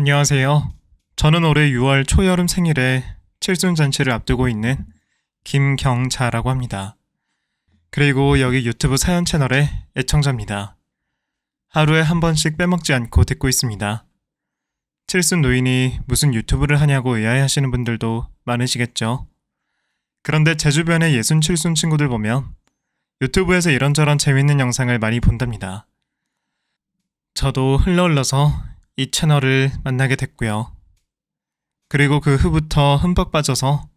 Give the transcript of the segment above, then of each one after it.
안녕하세요. 저는 올해 6월 초여름 생일에 칠순잔치를 앞두고 있는 김경자라고 합니다. 그리고 여기 유튜브 사연 채널의 애청자입니다. 하루에 한 번씩 빼먹지 않고 듣고 있습니다. 칠순 노인이 무슨 유튜브를 하냐고 의아해하시는 분들도 많으시겠죠. 그런데 제 주변의 67순 친구들 보면 유튜브에서 이런저런 재밌는 영상을 많이 본답니다. 저도 흘러서 이 채널을 만나게 됐고요. 그리고 그 후부터 흠뻑 빠져서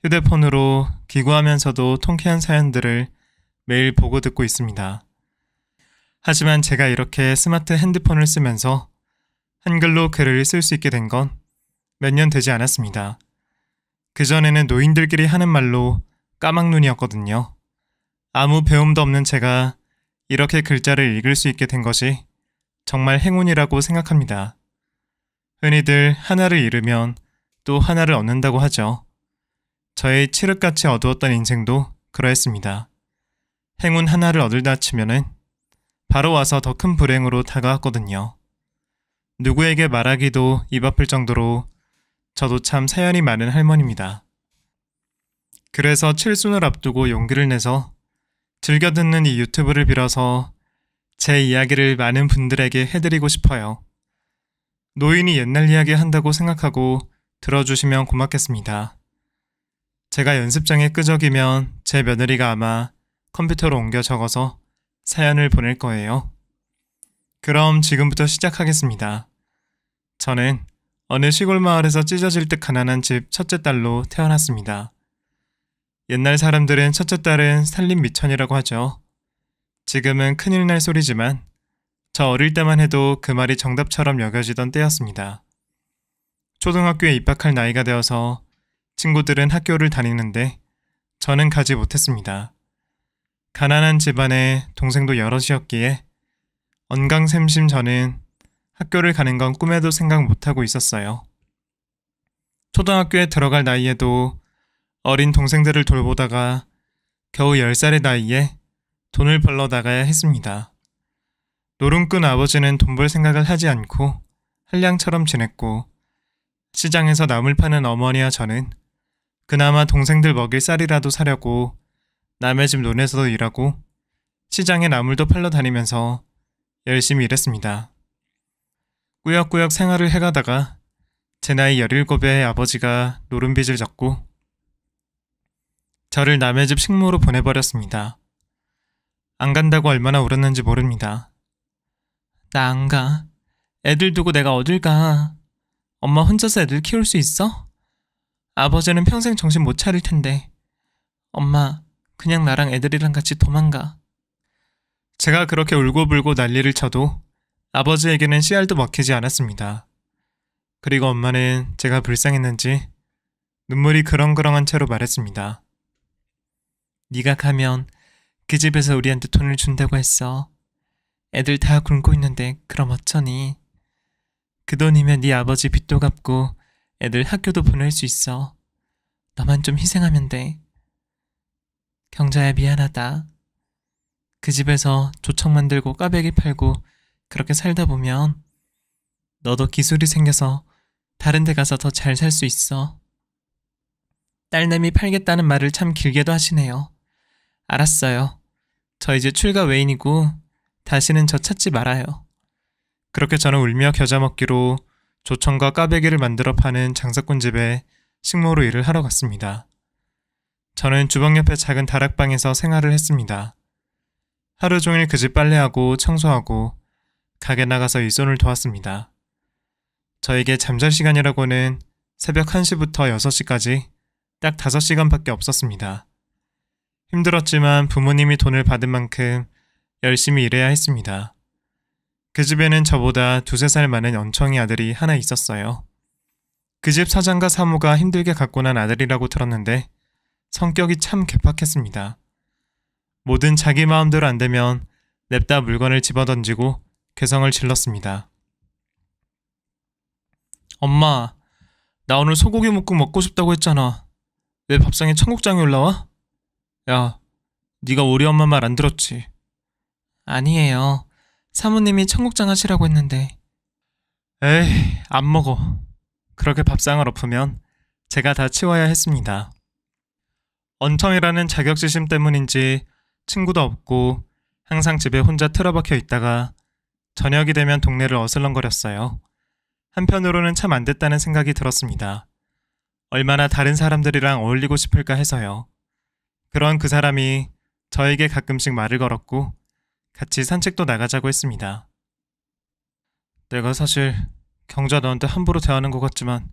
휴대폰으로 기구하면서도 통쾌한 사연들을 매일 보고 듣고 있습니다. 하지만 제가 이렇게 스마트 핸드폰을 쓰면서 한글로 글을 쓸 수 있게 된 건 몇 년 되지 않았습니다. 그전에는 노인들끼리 하는 말로 까막눈이었거든요. 아무 배움도 없는 제가 이렇게 글자를 읽을 수 있게 된 것이 정말 행운이라고 생각합니다. 흔히들 하나를 잃으면 또 하나를 얻는다고 하죠. 저의 칠흑같이 어두웠던 인생도 그러했습니다. 행운 하나를 얻으다 치면은 바로 와서 더 큰 불행으로 다가왔거든요. 누구에게 말하기도 입 아플 정도로 저도 참 사연이 많은 할머니입니다. 그래서 칠순을 앞두고 용기를 내서 즐겨 듣는 이 유튜브를 빌어서 제 이야기를 많은 분들에게 해드리고 싶어요. 노인이 옛날 이야기 한다고 생각하고 들어주시면 고맙겠습니다. 제가 연습장에 끄적이면 제 며느리가 아마 컴퓨터로 옮겨 적어서 사연을 보낼 거예요. 그럼 지금부터 시작하겠습니다. 저는 어느 시골 마을에서 찢어질 듯 가난한 집 첫째 딸로 태어났습니다. 옛날 사람들은 첫째 딸은 살림 미천이라고 하죠. 지금은 큰일 날 소리지만 저 어릴 때만 해도 그 말이 정답처럼 여겨지던 때였습니다. 초등학교에 입학할 나이가 되어서 친구들은 학교를 다니는데 저는 가지 못했습니다. 가난한 집안에 동생도 여럿이었기에 언강샘심 저는 학교를 가는 건 꿈에도 생각 못하고 있었어요. 초등학교에 들어갈 나이에도 어린 동생들을 돌보다가 겨우 10살의 나이에 돈을 벌러 나가야 했습니다. 노름꾼 아버지는 돈 벌 생각을 하지 않고 한량처럼 지냈고 시장에서 나물 파는 어머니와 저는 그나마 동생들 먹일 쌀이라도 사려고 남의 집 논에서도 일하고 시장에 나물도 팔러 다니면서 열심히 일했습니다. 꾸역꾸역 생활을 해가다가 제 나이 17에 아버지가 노름빚을 졌고 저를 남의 집 식모로 보내버렸습니다. 안 간다고 얼마나 울었는지 모릅니다. 나 안 가. 애들 두고 내가 어딜 가. 엄마 혼자서 애들 키울 수 있어? 아버지는 평생 정신 못 차릴 텐데. 엄마, 그냥 나랑 애들이랑 같이 도망가. 제가 그렇게 울고불고 난리를 쳐도 아버지에게는 씨알도 먹히지 않았습니다. 그리고 엄마는 제가 불쌍했는지 눈물이 그렁그렁한 채로 말했습니다. 네가 가면 그 집에서 우리한테 돈을 준다고 했어. 애들 다 굶고 있는데 그럼 어쩌니? 그 돈이면 네 아버지 빚도 갚고 애들 학교도 보낼 수 있어. 너만 좀 희생하면 돼. 경자야 미안하다. 그 집에서 조청 만들고 꽈배기 팔고 그렇게 살다 보면 너도 기술이 생겨서 다른 데 가서 더 잘 살 수 있어. 딸내미 팔겠다는 말을 참 길게도 하시네요. 알았어요. 저 이제 출가 외인이고 다시는 저 찾지 말아요. 그렇게 저는 울며 겨자 먹기로 조청과 꽈배기를 만들어 파는 장사꾼 집에 식모로 일을 하러 갔습니다. 저는 주방 옆에 작은 다락방에서 생활을 했습니다. 하루 종일 그 집 빨래하고 청소하고 가게 나가서 일손을 도왔습니다. 저에게 잠잘 시간이라고는 새벽 1시부터 6시까지 딱 5시간밖에 없었습니다. 힘들었지만 부모님이 돈을 받은 만큼 열심히 일해야 했습니다. 그 집에는 저보다 2~3살 많은 연청이 아들이 하나 있었어요. 그 집 사장과 사모가 힘들게 갖고 난 아들이라고 들었는데 성격이 참 괴팍했습니다. 뭐든 자기 마음대로 안 되면 냅다 물건을 집어던지고 괴성을 질렀습니다. 엄마, 나 오늘 소고기 묵국 먹고 싶다고 했잖아. 왜 밥상에 청국장이 올라와? 야, 네가 우리 엄마 말 안 들었지? 아니에요. 사모님이 청국장 하시라고 했는데. 에이, 안 먹어. 그렇게 밥상을 엎으면 제가 다 치워야 했습니다. 언청이라는 자격지심 때문인지 친구도 없고 항상 집에 혼자 틀어박혀 있다가 저녁이 되면 동네를 어슬렁거렸어요. 한편으로는 참 안 됐다는 생각이 들었습니다. 얼마나 다른 사람들이랑 어울리고 싶을까 해서요. 그런 그 사람이 저에게 가끔씩 말을 걸었고 같이 산책도 나가자고 했습니다. 내가 사실 경자 너한테 함부로 대하는 것 같지만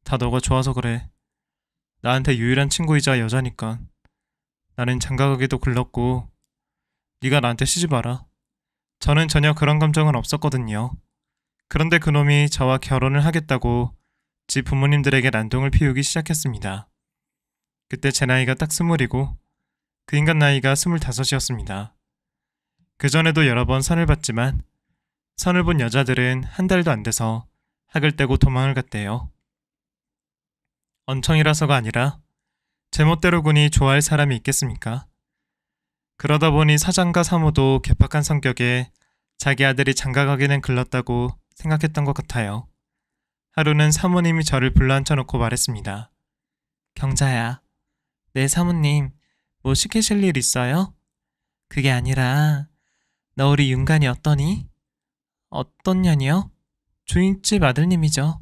다 너가 좋아서 그래. 나한테 유일한 친구이자 여자니까. 나는 장가가기도 글렀고 네가 나한테 시집 와라. 저는 전혀 그런 감정은 없었거든요. 그런데 그놈이 저와 결혼을 하겠다고 집 부모님들에게 난동을 피우기 시작했습니다. 그때 제 나이가 딱 20이고 그 인간 나이가 25이었습니다. 그전에도 여러 번 선을 봤지만 선을 본 여자들은 한 달도 안 돼서 학을 떼고 도망을 갔대요. 언청이라서가 아니라 제멋대로 군이 좋아할 사람이 있겠습니까? 그러다 보니 사장과 사모도 괴팍한 성격에 자기 아들이 장가가기는 글렀다고 생각했던 것 같아요. 하루는 사모님이 저를 불러앉혀놓고 말했습니다. 경자야, 내 사모님 뭐 시키실 일 있어요? 그게 아니라 너 우리 윤간이 어떠니? 어떤 년이요? 주인집 아들님이죠.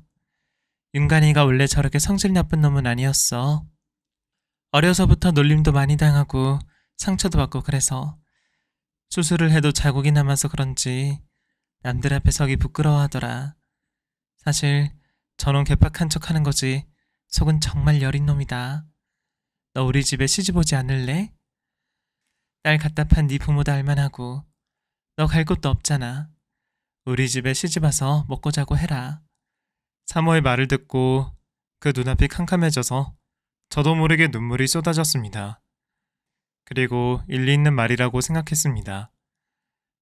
윤간이가 원래 저렇게 성질 나쁜 놈은 아니었어. 어려서부터 놀림도 많이 당하고 상처도 받고 그래서 수술을 해도 자국이 남아서 그런지 남들 앞에 서기 부끄러워하더라. 사실 저놈 개팍한 척 하는 거지 속은 정말 여린 놈이다. 너 우리 집에 시집 오지 않을래? 딸 갖다 판 네 부모도 알만하고 너 갈 곳도 없잖아. 우리 집에 시집 와서 먹고 자고 해라. 사모의 말을 듣고 그 눈앞이 캄캄해져서 저도 모르게 눈물이 쏟아졌습니다. 그리고 일리 있는 말이라고 생각했습니다.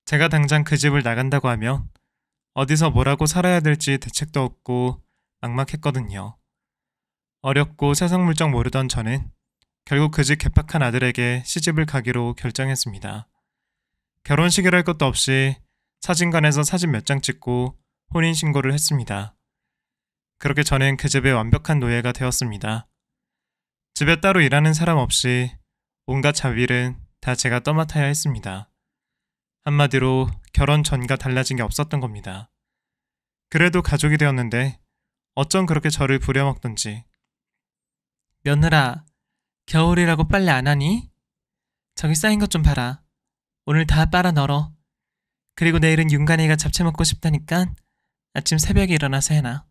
제가 당장 그 집을 나간다고 하면 어디서 뭐라고 살아야 될지 대책도 없고 막막했거든요. 어렵고 세상 물정 모르던 저는 결국 그 집 개팍한 아들에게 시집을 가기로 결정했습니다. 결혼식이라 할 것도 없이 사진관에서 사진 몇 장 찍고 혼인신고를 했습니다. 그렇게 저는 그 집의 완벽한 노예가 되었습니다. 집에 따로 일하는 사람 없이 온갖 잡일은 다 제가 떠맡아야 했습니다. 한마디로 결혼 전과 달라진 게 없었던 겁니다. 그래도 가족이 되었는데 어쩜 그렇게 저를 부려먹던지. 며느라, 겨울이라고 빨래 안 하니? 저기 쌓인 것 좀 봐라. 오늘 다 빨아 널어. 그리고 내일은 윤간이가 잡채 먹고 싶다니까 아침 새벽에 일어나서 해놔.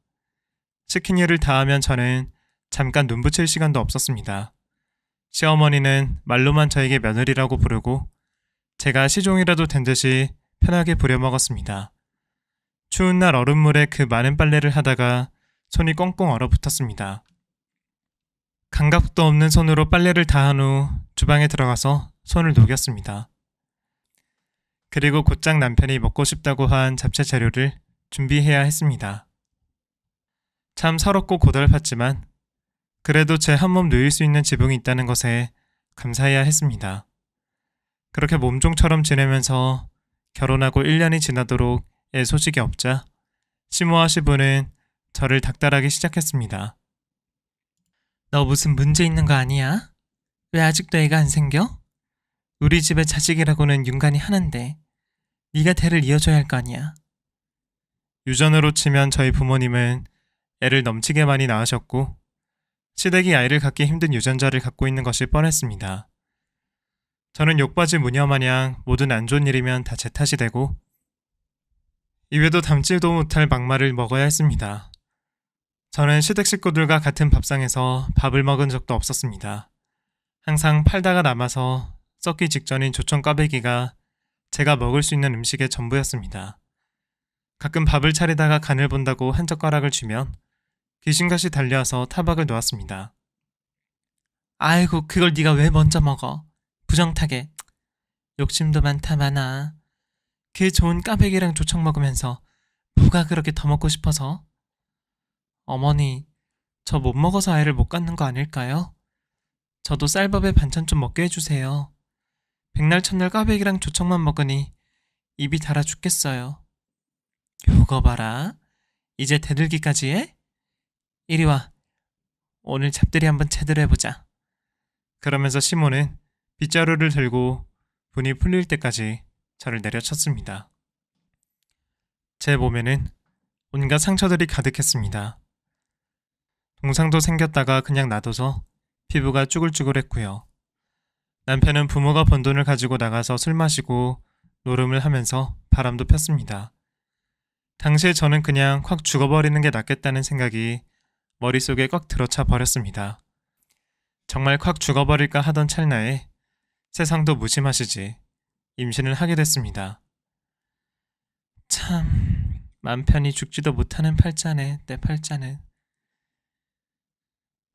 시킨 일을 다 하면 저는 잠깐 눈 붙일 시간도 없었습니다. 시어머니는 말로만 저에게 며느리라고 부르고 제가 시종이라도 된 듯이 편하게 부려먹었습니다. 추운 날 얼음물에 그 많은 빨래를 하다가 손이 꽁꽁 얼어붙었습니다. 감각도 없는 손으로 빨래를 다 한 후 주방에 들어가서 손을 녹였습니다. 그리고 곧장 남편이 먹고 싶다고 한 잡채 재료를 준비해야 했습니다. 참 서럽고 고달팠지만 그래도 제 한 몸 누일 수 있는 지붕이 있다는 것에 감사해야 했습니다. 그렇게 몸종처럼 지내면서 결혼하고 1년이 지나도록 애 소식이 없자 시모와 시부는 저를 닥달하기 시작했습니다. 너 무슨 문제 있는 거 아니야? 왜 아직도 애가 안 생겨? 우리 집에 자식이라고는 윤간이 하는데 네가 대를 이어줘야 할 거 아니야. 유전으로 치면 저희 부모님은 애를 넘치게 많이 낳으셨고 시댁이 아이를 갖기 힘든 유전자를 갖고 있는 것이 뻔했습니다. 저는 욕받이 무녀마냥 모든 안 좋은 일이면 다 제 탓이 되고 입에도 담지도 못할 막말을 먹어야 했습니다. 저는 시댁 식구들과 같은 밥상에서 밥을 먹은 적도 없었습니다. 항상 팔다가 남아서 썩기 직전인 조청 꽈배기가 제가 먹을 수 있는 음식의 전부였습니다. 가끔 밥을 차리다가 간을 본다고 한 젓가락을 주면 귀신같이 달려와서 타박을 놓았습니다. 아이고 그걸 네가 왜 먼저 먹어. 부정타게. 욕심도 많다 많아. 그 좋은 꽈배기랑 조청 먹으면서 뭐가 그렇게 더 먹고 싶어서? 어머니, 저 못 먹어서 아이를 못 갖는 거 아닐까요? 저도 쌀밥에 반찬 좀 먹게 해주세요. 백날 첫날 꽈배기랑 조청만 먹으니 입이 달아 죽겠어요. 요거 봐라. 이제 대들기까지 해? 이리 와. 오늘 잡들이 한번 제대로 해보자. 그러면서 시몬은 빗자루를 들고 분이 풀릴 때까지 저를 내려쳤습니다. 제 몸에는 온갖 상처들이 가득했습니다. 동상도 생겼다가 그냥 놔둬서 피부가 쭈글쭈글했고요. 남편은 부모가 번 돈을 가지고 나가서 술 마시고 노름을 하면서 바람도 폈습니다. 당시에 저는 그냥 확 죽어버리는 게 낫겠다는 생각이 머릿속에 꽉 들어차 버렸습니다. 정말 확 죽어버릴까 하던 찰나에 세상도 무심하시지 임신을 하게 됐습니다. 참, 맘 편히 죽지도 못하는 팔자네, 내 팔자는.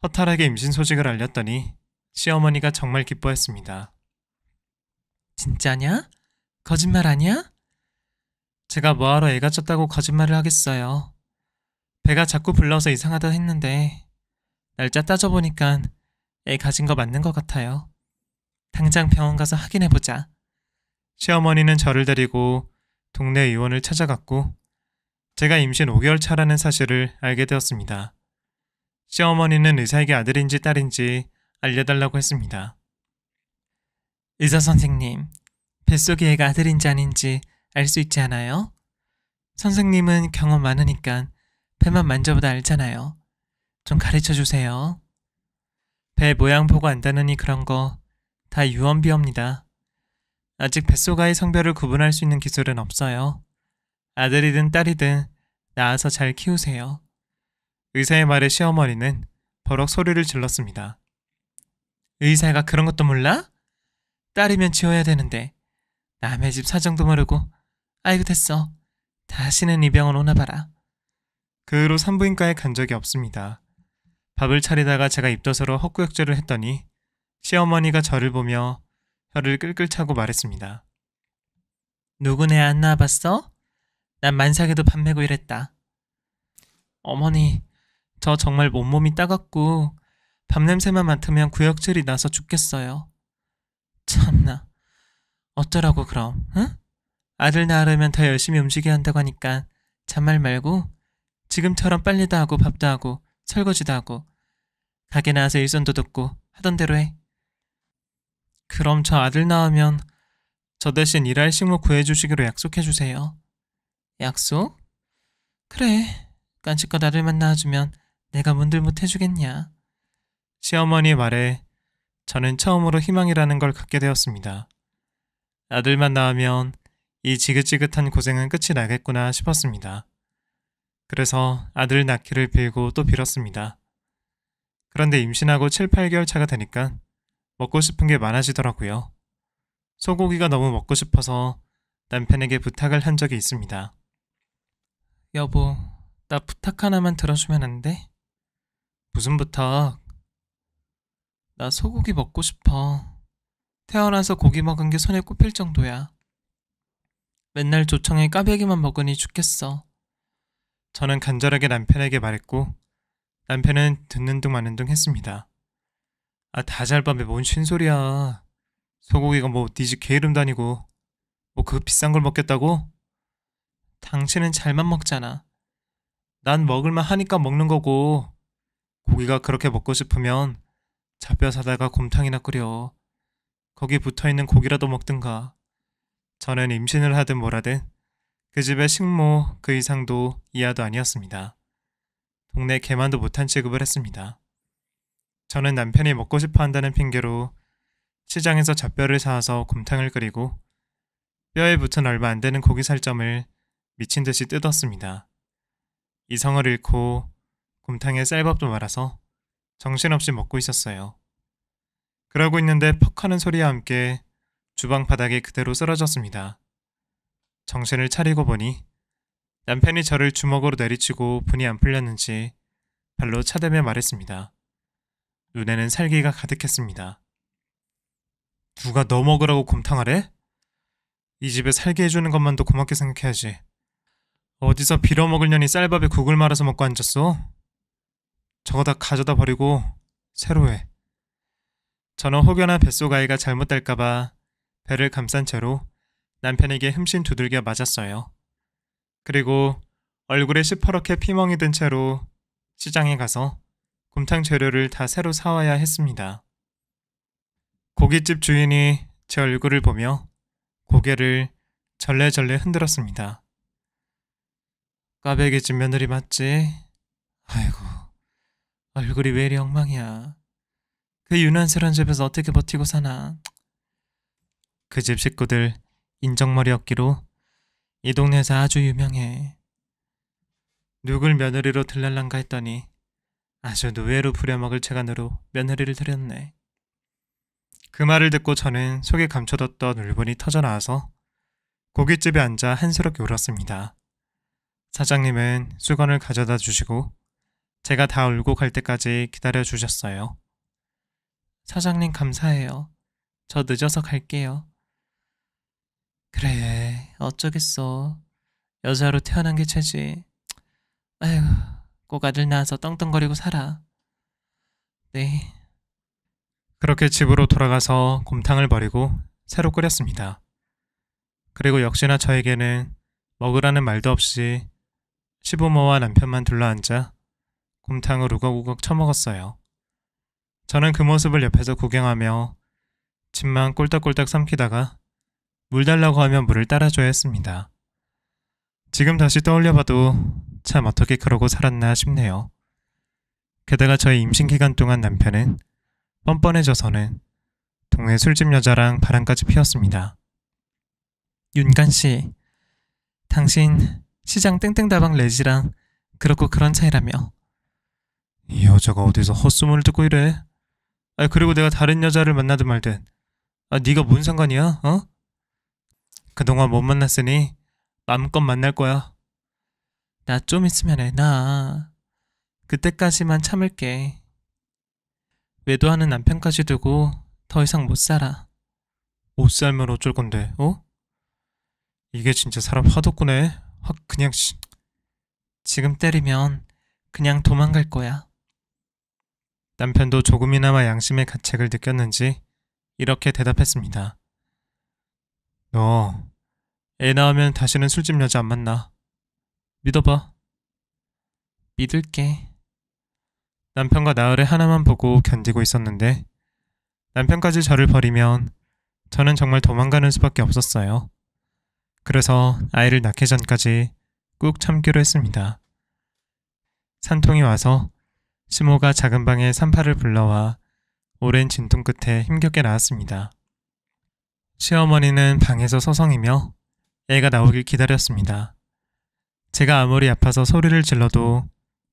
허탈하게 임신 소식을 알렸더니 시어머니가 정말 기뻐했습니다. 진짜냐? 거짓말 아니야? 제가 뭐하러 애가 쪘다고 거짓말을 하겠어요. 배가 자꾸 불러서 이상하다 했는데 날짜 따져보니까 애 가진 거 맞는 것 같아요. 당장 병원 가서 확인해보자. 시어머니는 저를 데리고 동네 의원을 찾아갔고 제가 임신 5개월 차라는 사실을 알게 되었습니다. 시어머니는 의사에게 아들인지 딸인지 알려달라고 했습니다. 의사 선생님, 뱃속의 애가 아들인지 아닌지 알 수 있지 않아요? 선생님은 경험 많으니까 배만 만져보다 알잖아요. 좀 가르쳐주세요. 배 모양 보고 안다느니 그런 거 다 유언비어입니다. 아직 뱃속 아이 성별을 구분할 수 있는 기술은 없어요. 아들이든 딸이든 낳아서 잘 키우세요. 의사의 말에 시어머니는 버럭 소리를 질렀습니다. 의사가 그런 것도 몰라? 딸이면 지어야 되는데 남의 집 사정도 모르고. 아이고 됐어. 다시는 이 병원 오나 봐라. 그 후로 산부인과에 간 적이 없습니다. 밥을 차리다가 제가 입덧으로 헛구역질을 했더니 시어머니가 저를 보며 혀를 끌끌 차고 말했습니다. 누구네 안 낳아봤어? 난 만삭에도 밥 메고 이랬다. 어머니, 저 정말 온몸이 따갑고 밥냄새만 맡으면 구역질이 나서 죽겠어요. 참나, 어쩌라고 그럼, 응? 아들 낳으려면 더 열심히 움직여야 한다고 하니까 잔말 말고 지금처럼 빨래도 하고 밥도 하고 설거지도 하고 가게 나와서 일손도 돕고 하던 대로 해. 그럼 저 아들 낳으면 저 대신 일할 식모 구해주시기로 약속해주세요. 약속? 그래, 깐치껏 아들만 낳아주면 내가 뭔들 못해주겠냐. 시어머니의 말에 저는 처음으로 희망이라는 걸 갖게 되었습니다. 아들만 낳으면 이 지긋지긋한 고생은 끝이 나겠구나 싶었습니다. 그래서 아들 낳기를 빌고 또 빌었습니다. 그런데 임신하고 7, 8개월 차가 되니까 먹고 싶은 게 많아지더라고요. 소고기가 너무 먹고 싶어서 남편에게 부탁을 한 적이 있습니다. 여보, 나 부탁 하나만 들어주면 안 돼? 무슨 부탁? 나 소고기 먹고 싶어. 태어나서 고기 먹은 게 손에 꼽힐 정도야. 맨날 조청에 까베기만 먹으니 죽겠어. 저는 간절하게 남편에게 말했고 남편은 듣는 둥 마는 둥 했습니다. 아, 다 잘 밤에 뭔 쉰소리야. 소고기가 뭐 네 집 개 이름도 아니고 뭐 그 비싼 걸 먹겠다고? 당신은 잘만 먹잖아. 난 먹을만 하니까 먹는 거고 고기가 그렇게 먹고 싶으면 잡뼈 사다가 곰탕이나 끓여. 거기 붙어있는 고기라도 먹든가. 저는 임신을 하든 뭐라든 그 집의 식모 그 이상도 이하도 아니었습니다. 동네 개만도 못한 취급을 했습니다. 저는 남편이 먹고 싶어 한다는 핑계로 시장에서 잡뼈를 사와서 곰탕을 끓이고 뼈에 붙은 얼마 안 되는 고기 살점을 미친 듯이 뜯었습니다. 이성을 잃고 곰탕에 쌀밥도 말아서 정신없이 먹고 있었어요. 그러고 있는데 퍽 하는 소리와 함께 주방 바닥에 그대로 쓰러졌습니다. 정신을 차리고 보니 남편이 저를 주먹으로 내리치고 분이 안 풀렸는지 발로 차대며 말했습니다. 눈에는 살기가 가득했습니다. 누가 너 먹으라고 곰탕하래? 이 집에 살게 해주는 것만도 고맙게 생각해야지. 어디서 빌어먹으려니 쌀밥에 국을 말아서 먹고 앉았어? 저거 다 가져다 버리고 새로 해. 저는 혹여나 뱃속 아이가 잘못될까봐 배를 감싼 채로 남편에게 흠씬 두들겨 맞았어요. 그리고 얼굴에 시퍼렇게 피멍이 든 채로 시장에 가서 곰탕 재료를 다 새로 사와야 했습니다. 고깃집 주인이 제 얼굴을 보며 고개를 절레절레 흔들었습니다. 꽈배기집 며느리 맞지? 아이고, 얼굴이 왜 이리 엉망이야. 그 유난스러운 집에서 어떻게 버티고 사나. 그 집 식구들 인정머리였기로 이 동네에서 아주 유명해. 누굴 며느리로 들랄란가 했더니 아주 의외로 부려먹을 채간으로 며느리를 들였네. 그 말을 듣고 저는 속에 감춰뒀던 울분이 터져나와서 고깃집에 앉아 한스럽게 울었습니다. 사장님은 수건을 가져다 주시고 제가 다 울고 갈 때까지 기다려 주셨어요. 사장님 감사해요. 저 늦어서 갈게요. 그래, 어쩌겠어. 여자로 태어난 게 죄지. 아휴, 꼭 아들 낳아서 떵떵거리고 살아. 네. 그렇게 집으로 돌아가서 곰탕을 버리고 새로 끓였습니다. 그리고 역시나 저에게는 먹으라는 말도 없이 시부모와 남편만 둘러앉아 곰탕을 우걱우걱 처먹었어요. 저는 그 모습을 옆에서 구경하며 침만 꼴딱꼴딱 삼키다가 물 달라고 하면 물을 따라줘야 했습니다. 지금 다시 떠올려봐도 참 어떻게 그러고 살았나 싶네요. 게다가 저의 임신 기간 동안 남편은 뻔뻔해져서는 동네 술집 여자랑 바람까지 피웠습니다. 윤간씨, 당신 시장 땡땡다방 레지랑 그렇고 그런 차이라며. 이 여자가 어디서 헛소문을 듣고 이래? 그리고 내가 다른 여자를 만나든 말든 네가 뭔 상관이야? 어? 그동안 못 만났으니 마음껏 만날 거야. 나 좀 있으면 애 낳아. 그때까지만 참을게. 외도하는 남편까지 두고 더 이상 못 살아. 못 살면 어쩔 건데, 어? 이게 진짜 사람 화덕구네. 확 그냥 지금 때리면 그냥 도망갈 거야. 남편도 조금이나마 양심의 가책을 느꼈는지 이렇게 대답했습니다. 너 애 낳으면 다시는 술집 여자 안 만나. 믿어봐. 믿을게. 남편과 나으를 하나만 보고 견디고 있었는데 남편까지 저를 버리면 저는 정말 도망가는 수밖에 없었어요. 그래서 아이를 낳기 전까지 꾹 참기로 했습니다. 산통이 와서 시모가 작은 방에 산파를 불러와 오랜 진통 끝에 힘겹게 낳았습니다. 시어머니는 방에서 서성이며 애가 나오길 기다렸습니다. 제가 아무리 아파서 소리를 질러도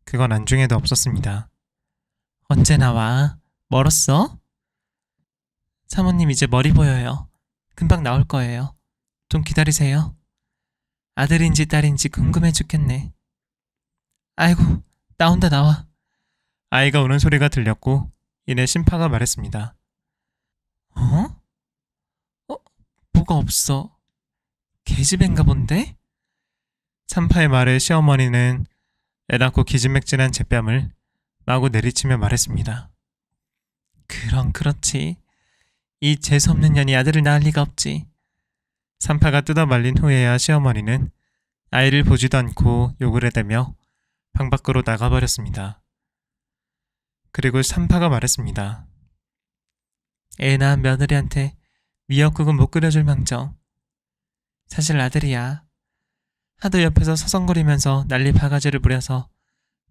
그건 안중에도 없었습니다. 언제 나와? 멀었어? 사모님 이제 머리 보여요. 금방 나올 거예요. 좀 기다리세요. 아들인지 딸인지 궁금해 죽겠네. 아이고, 나온다 나와. 아이가 우는 소리가 들렸고 이내 신파가 말했습니다. 뭐가 없어. 계집애인가 본데? 산파의 말에 시어머니는 애 낳고 기진맥진한 제 뺨을 마구 내리치며 말했습니다. 그럼 그렇지. 이 재수없는 년이 아들을 낳을 리가 없지. 산파가 뜯어 말린 후에야 시어머니는 아이를 보지도 않고 욕을 해대며 방 밖으로 나가버렸습니다. 그리고 산파가 말했습니다. 애 낳은 며느리한테 미역국은 못 끓여줄 망정. 사실 아들이야. 하도 옆에서 서성거리면서 난리 바가지를 부려서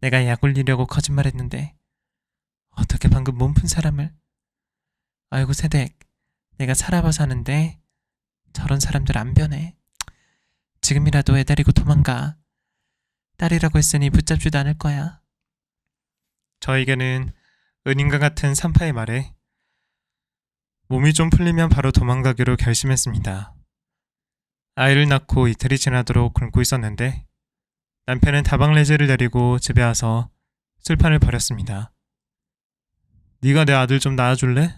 내가 약 올리려고 거짓말했는데 어떻게 방금 몸푼 사람을. 아이고 세댁, 내가 살아봐서 하는데 저런 사람들 안 변해. 지금이라도 애 데리고 도망가. 딸이라고 했으니 붙잡지도 않을 거야. 저에게는 은인과 같은 산파의 말에 몸이 좀 풀리면 바로 도망가기로 결심했습니다. 아이를 낳고 이틀이 지나도록 굶고 있었는데 남편은 다방 레즈를 데리고 집에 와서 술판을 벌였습니다. 네가 내 아들 좀 낳아줄래?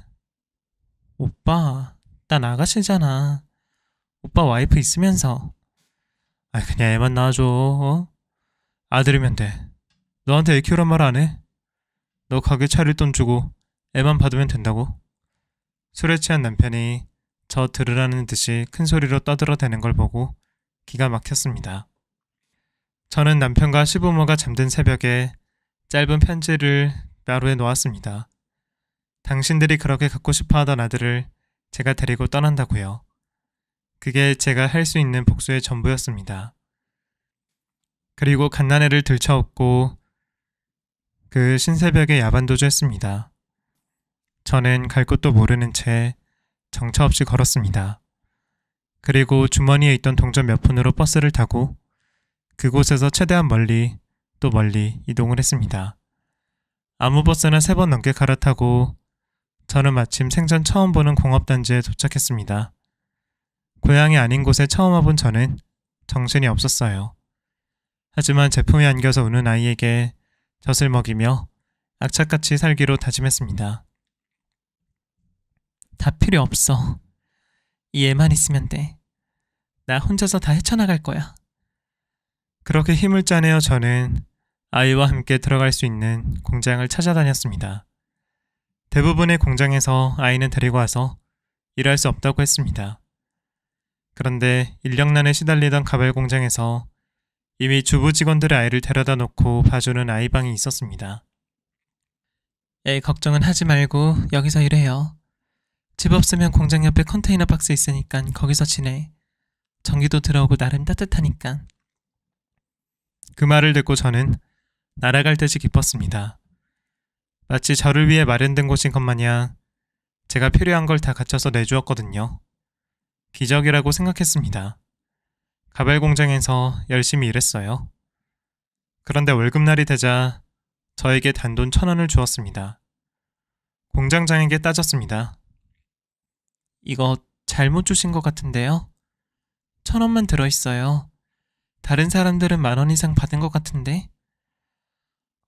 오빠, 난 아가씨잖아. 오빠 와이프 있으면서. 그냥 애만 낳아줘. 어? 아들이면 돼. 너한테 애 키우란 말 안 해? 너 가게 차릴 돈 주고 애만 받으면 된다고. 술에 취한 남편이 저 들으라는 듯이 큰 소리로 떠들어대는 걸 보고 기가 막혔습니다. 저는 남편과 시부모가 잠든 새벽에 짧은 편지를 마루에 놓았습니다. 당신들이 그렇게 갖고 싶어 하던 아들을 제가 데리고 떠난다고요. 그게 제가 할 수 있는 복수의 전부였습니다. 그리고 갓난애를 들쳐업고 그 신새벽에 야반도주했습니다. 저는 갈 곳도 모르는 채 정처 없이 걸었습니다. 그리고 주머니에 있던 동전 몇 푼으로 버스를 타고 그곳에서 최대한 멀리 또 멀리 이동을 했습니다. 아무 버스나 3번 넘게 갈아타고 저는 마침 생전 처음 보는 공업단지에 도착했습니다. 고향이 아닌 곳에 처음 와본 저는 정신이 없었어요. 하지만 제품에 안겨서 우는 아이에게 젖을 먹이며 악착같이 살기로 다짐했습니다. 다 필요 없어. 이 애만 있으면 돼. 나 혼자서 다 헤쳐나갈 거야. 그렇게 힘을 짜내어 저는 아이와 함께 들어갈 수 있는 공장을 찾아다녔습니다. 대부분의 공장에서 아이는 데리고 와서 일할 수 없다고 했습니다. 그런데 인력난에 시달리던 가발 공장에서 이미 주부 직원들의 아이를 데려다 놓고 봐주는 아이방이 있었습니다. 애 걱정은 하지 말고 여기서 일해요. 집 없으면 공장 옆에 컨테이너 박스 있으니까 거기서 지내. 전기도 들어오고 나름 따뜻하니까. 그 말을 듣고 저는 날아갈 듯이 기뻤습니다. 마치 저를 위해 마련된 곳인 것 마냥 제가 필요한 걸 다 갖춰서 내주었거든요. 기적이라고 생각했습니다. 가발 공장에서 열심히 일했어요. 그런데 월급날이 되자 저에게 단돈 1,000원을 주었습니다. 공장장에게 따졌습니다. 이거 잘못 주신 것 같은데요? 1,000원만 들어있어요. 다른 사람들은 10,000원 이상 받은 것 같은데?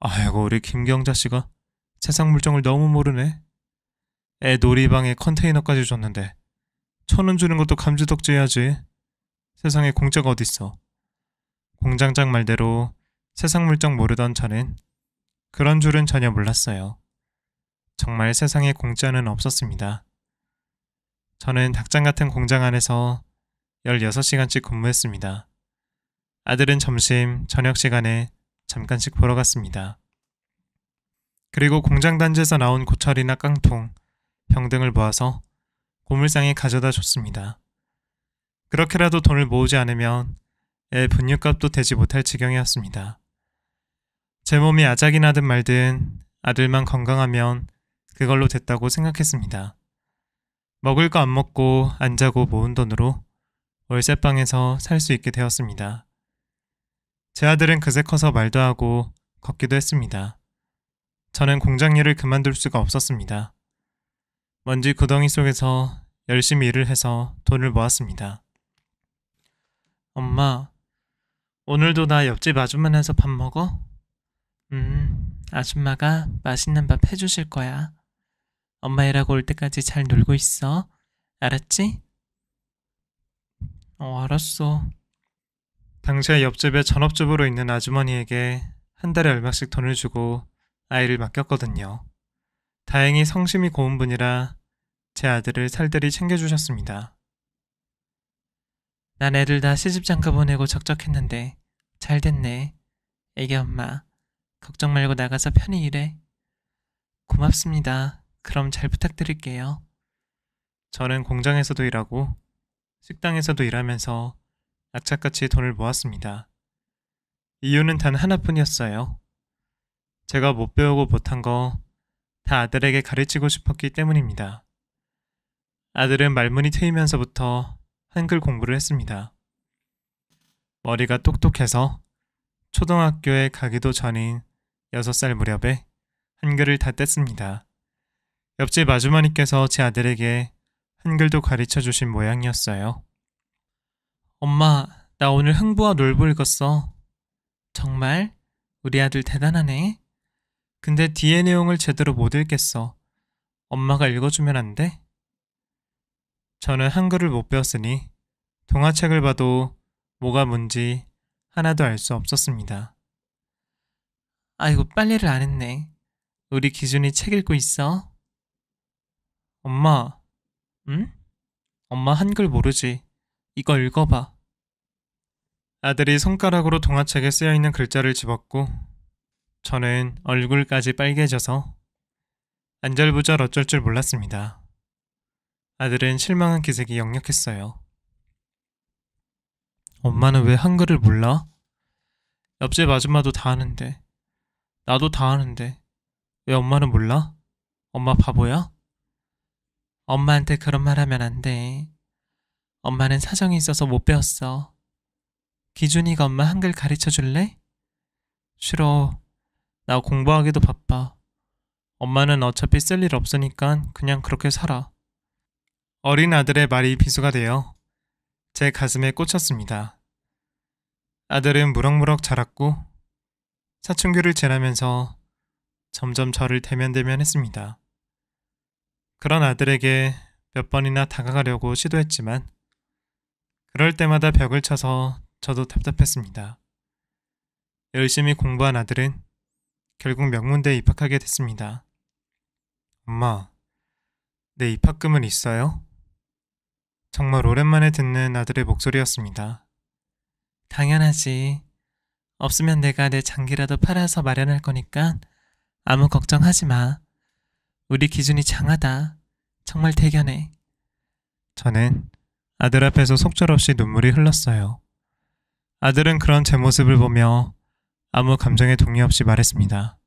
아이고, 우리 김경자씨가 세상 물정을 너무 모르네. 애 놀이방에 컨테이너까지 줬는데 1,000원 주는 것도 감지덕지해야지. 세상에 공짜가 어딨어. 공장장 말대로 세상 물정 모르던 저는 그런 줄은 전혀 몰랐어요. 정말 세상에 공짜는 없었습니다. 저는 닭장 같은 공장 안에서 16시간씩 근무했습니다. 아들은 점심, 저녁 시간에 잠깐씩 보러 갔습니다. 그리고 공장 단지에서 나온 고철이나 깡통, 병 등을 모아서 고물상에 가져다 줬습니다. 그렇게라도 돈을 모으지 않으면 애 분유값도 되지 못할 지경이었습니다. 제 몸이 아작이 나든 말든 아들만 건강하면 그걸로 됐다고 생각했습니다. 먹을 거 안 먹고 안 자고 모은 돈으로 월세방에서 살 수 있게 되었습니다. 제 아들은 그새 커서 말도 하고 걷기도 했습니다. 저는 공장 일을 그만둘 수가 없었습니다. 먼지 구덩이 속에서 열심히 일을 해서 돈을 모았습니다. 엄마, 오늘도 나 옆집 아줌마네서 밥 먹어? 아줌마가 맛있는 밥 해주실 거야. 엄마 일하고 올 때까지 잘 놀고 있어. 알았지? 알았어. 당시에 옆집에 전업주부로 있는 아주머니에게 한 달에 얼마씩 돈을 주고 아이를 맡겼거든요. 다행히 성심이 고운 분이라 제 아들을 살들이 챙겨주셨습니다. 난 애들 다 시집장가 보내고 적적했는데 잘 됐네. 애기 엄마, 걱정 말고 나가서 편히 일해. 고맙습니다. 그럼 잘 부탁드릴게요. 저는 공장에서도 일하고 식당에서도 일하면서 악착같이 돈을 모았습니다. 이유는 단 하나뿐이었어요. 제가 못 배우고 못한 거 다 아들에게 가르치고 싶었기 때문입니다. 아들은 말문이 트이면서부터 한글 공부를 했습니다. 머리가 똑똑해서 초등학교에 가기도 전인 6살 무렵에 한글을 다 뗐습니다. 옆집 아주머니께서 제 아들에게 한글도 가르쳐 주신 모양이었어요. 엄마, 나 오늘 흥부와 놀부 읽었어. 정말? 우리 아들 대단하네. 근데 뒤에 내용을 제대로 못 읽겠어. 엄마가 읽어주면 안 돼? 저는 한글을 못 배웠으니 동화책을 봐도 뭐가 뭔지 하나도 알 수 없었습니다. 아이고, 빨리를 안 했네. 우리 기준이 책 읽고 있어. 엄마, 응? 엄마 한글 모르지. 이거 읽어봐. 아들이 손가락으로 동화책에 쓰여있는 글자를 집었고 저는 얼굴까지 빨개져서 안절부절 어쩔 줄 몰랐습니다. 아들은 실망한 기색이 역력했어요. 엄마는 왜 한글을 몰라? 옆집 아줌마도 다 하는데, 나도 다 하는데 왜 엄마는 몰라? 엄마 바보야? 엄마한테 그런 말 하면 안 돼. 엄마는 사정이 있어서 못 배웠어. 기준이가 엄마 한글 가르쳐 줄래? 싫어. 나 공부하기도 바빠. 엄마는 어차피 쓸 일 없으니까 그냥 그렇게 살아. 어린 아들의 말이 비수가 되어 제 가슴에 꽂혔습니다. 아들은 무럭무럭 자랐고 사춘기를 지나면서 점점 저를 대면대면했습니다. 그런 아들에게 몇 번이나 다가가려고 시도했지만 그럴 때마다 벽을 쳐서 저도 답답했습니다. 열심히 공부한 아들은 결국 명문대에 입학하게 됐습니다. 엄마, 내 입학금은 있어요? 정말 오랜만에 듣는 아들의 목소리였습니다. 당연하지. 없으면 내가 내 장기라도 팔아서 마련할 거니까 아무 걱정하지 마. 우리 기준이 장하다. 정말 대견해. 저는 아들 앞에서 속절없이 눈물이 흘렀어요. 아들은 그런 제 모습을 보며 아무 감정에 동의 없이 말했습니다.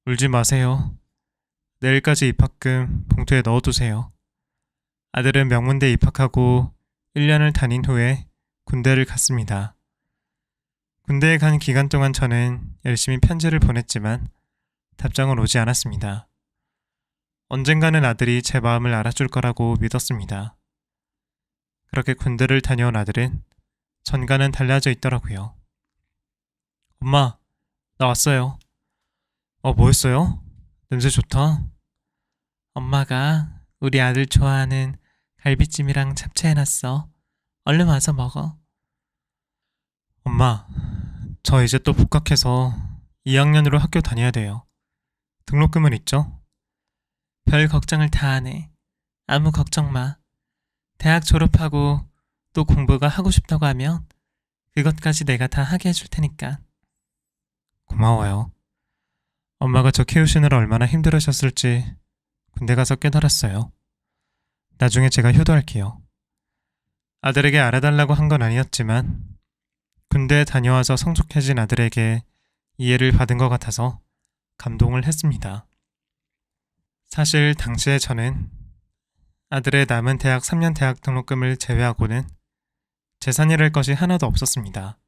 울지 마세요. 내일까지 입학금 봉투에 넣어두세요. 아들은 명문대에 입학하고 1년을 다닌 후에 군대를 갔습니다. 군대에 간 기간 동안 저는 열심히 편지를 보냈지만 답장은 오지 않았습니다. 언젠가는 아들이 제 마음을 알아줄 거라고 믿었습니다. 그렇게 군대를 다녀온 아들은 전과는 달라져 있더라고요. 엄마, 나 왔어요. 뭐 했어요? 냄새 좋다. 엄마가 우리 아들 좋아하는 갈비찜이랑 잡채 해놨어. 얼른 와서 먹어. 엄마, 저 이제 또 복학해서 2학년으로 학교 다녀야 돼요. 등록금은 있죠? 별 걱정을 다 하네. 아무 걱정 마. 대학 졸업하고 또 공부가 하고 싶다고 하면 그것까지 내가 다 하게 해줄 테니까. 고마워요. 엄마가 저 키우시느라 얼마나 힘들으셨을지 군대 가서 깨달았어요. 나중에 제가 효도할게요. 아들에게 알아달라고 한 건 아니었지만 군대에 다녀와서 성숙해진 아들에게 이해를 받은 것 같아서 감동을 했습니다. 사실 당시에 저는 아들의 남은 대학 3년 대학 등록금을 제외하고는 재산이랄 것이 하나도 없었습니다.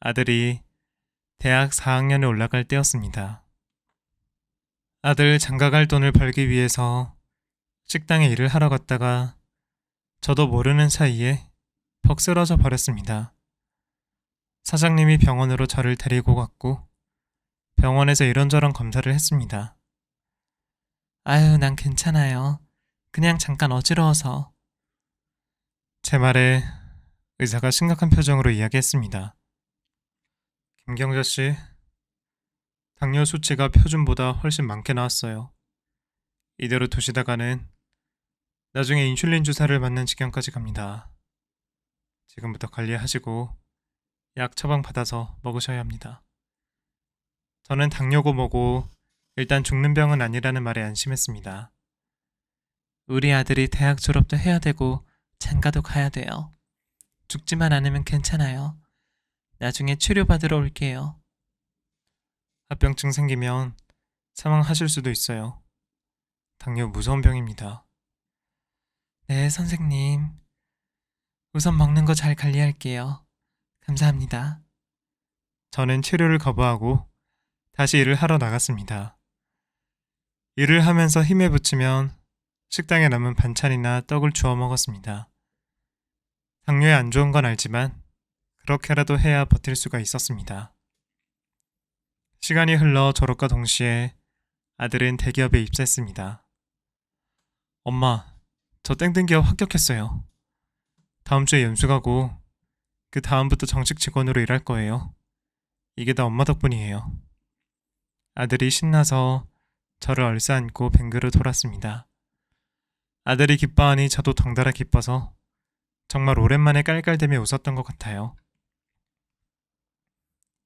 아들이 대학 4학년에 올라갈 때였습니다. 아들 장가갈 돈을 벌기 위해서 식당에 일을 하러 갔다가 저도 모르는 사이에 퍽 쓰러져 버렸습니다. 사장님이 병원으로 저를 데리고 갔고 병원에서 이런저런 검사를 했습니다. 아유, 난 괜찮아요. 그냥 잠깐 어지러워서. 제 말에 의사가 심각한 표정으로 이야기했습니다. 김경자 씨, 당뇨 수치가 표준보다 훨씬 많게 나왔어요. 이대로 두시다가는 나중에 인슐린 주사를 맞는 지경까지 갑니다. 지금부터 관리하시고 약 처방 받아서 먹으셔야 합니다. 저는 당뇨고 뭐고 일단 죽는 병은 아니라는 말에 안심했습니다. 우리 아들이 대학 졸업도 해야 되고 장가도 가야 돼요. 죽지만 않으면 괜찮아요. 나중에 치료받으러 올게요. 합병증 생기면 사망하실 수도 있어요. 당뇨 무서운 병입니다. 네, 선생님. 우선 먹는 거 잘 관리할게요. 감사합니다. 저는 치료를 거부하고 다시 일을 하러 나갔습니다. 일을 하면서 힘에 부치면 식당에 남은 반찬이나 떡을 주워 먹었습니다. 당뇨에 안 좋은 건 알지만 그렇게라도 해야 버틸 수가 있었습니다. 시간이 흘러 졸업과 동시에 아들은 대기업에 입사했습니다. 엄마, 저 땡땡 기업 합격했어요. 다음 주에 연수 가고 그 다음부터 정식 직원으로 일할 거예요. 이게 다 엄마 덕분이에요. 아들이 신나서 저를 얼싸안고 뱅그로 돌았습니다. 아들이 기뻐하니 저도 덩달아 기뻐서 정말 오랜만에 깔깔대며 웃었던 것 같아요.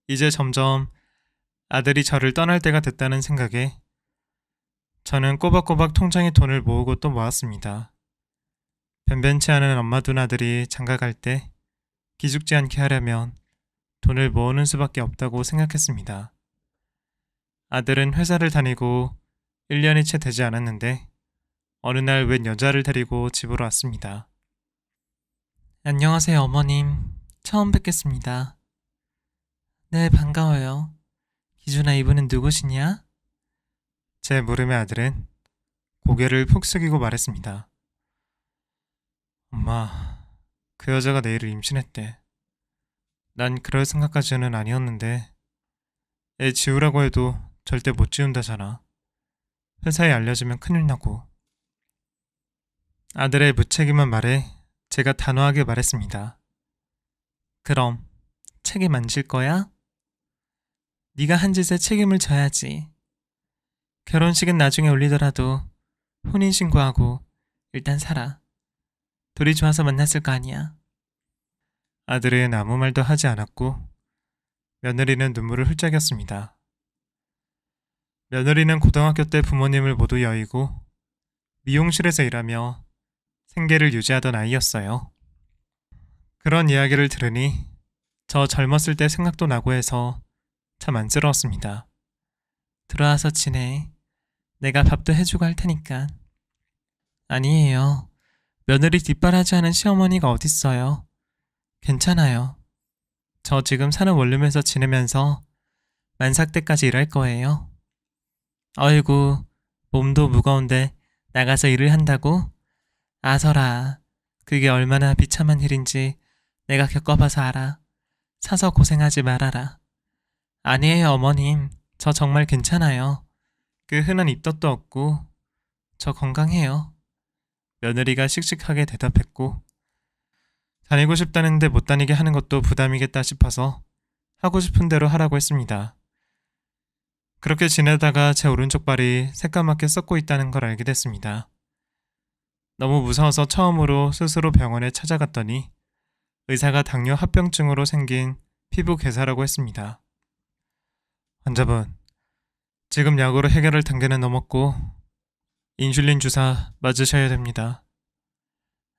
이제 점점 아들이 저를 떠날 때가 됐다는 생각에 저는 꼬박꼬박 통장에 돈을 모으고 또 모았습니다. 변변치 않은 엄마 둔 아들이 장가갈 때 기죽지 않게 하려면 돈을 모으는 수밖에 없다고 생각했습니다. 아들은 회사를 다니고 1년이 채 되지 않았는데 어느 날 웬 여자를 데리고 집으로 왔습니다. 안녕하세요, 어머님. 처음 뵙겠습니다. 네, 반가워요. 기준아, 이분은 누구시냐? 제 물음에 아들은 고개를 푹 숙이고 말했습니다. 엄마, 그 여자가 내일을 임신했대. 난 그럴 생각까지는 아니었는데 애 지우라고 해도 절대 못 지운다잖아. 회사에 알려지면 큰일 나고. 아들의 무책임한 말에 제가 단호하게 말했습니다. 그럼 책임 안 질 거야? 네가 한 짓에 책임을 져야지. 결혼식은 나중에 올리더라도 혼인신고하고 일단 살아. 둘이 좋아서 만났을 거 아니야. 아들은 아무 말도 하지 않았고 며느리는 눈물을 훌쩍였습니다. 며느리는 고등학교 때 부모님을 모두 여의고 미용실에서 일하며 생계를 유지하던 아이였어요. 그런 이야기를 들으니 저 젊었을 때 생각도 나고 해서 참 안쓰러웠습니다. 들어와서 지내. 내가 밥도 해주고 할 테니까. 아니에요. 며느리 뒷바라지 하는 시어머니가 어딨어요. 괜찮아요. 저 지금 사는 원룸에서 지내면서 만삭 때까지 일할 거예요. 어이구, 몸도 무거운데 나가서 일을 한다고? 아서라, 그게 얼마나 비참한 일인지 내가 겪어봐서 알아. 사서 고생하지 말아라. 아니에요, 어머님. 저 정말 괜찮아요. 그 흔한 입덧도 없고 저 건강해요. 며느리가 씩씩하게 대답했고 다니고 싶다는데 못 다니게 하는 것도 부담이겠다 싶어서 하고 싶은 대로 하라고 했습니다. 그렇게 지내다가 제 오른쪽 발이 새까맣게 썩고 있다는 걸 알게 됐습니다. 너무 무서워서 처음으로 스스로 병원에 찾아갔더니 의사가 당뇨 합병증으로 생긴 피부 괴사라고 했습니다. 환자분, 지금 약으로 해결할 단계는 넘었고 인슐린 주사 맞으셔야 됩니다.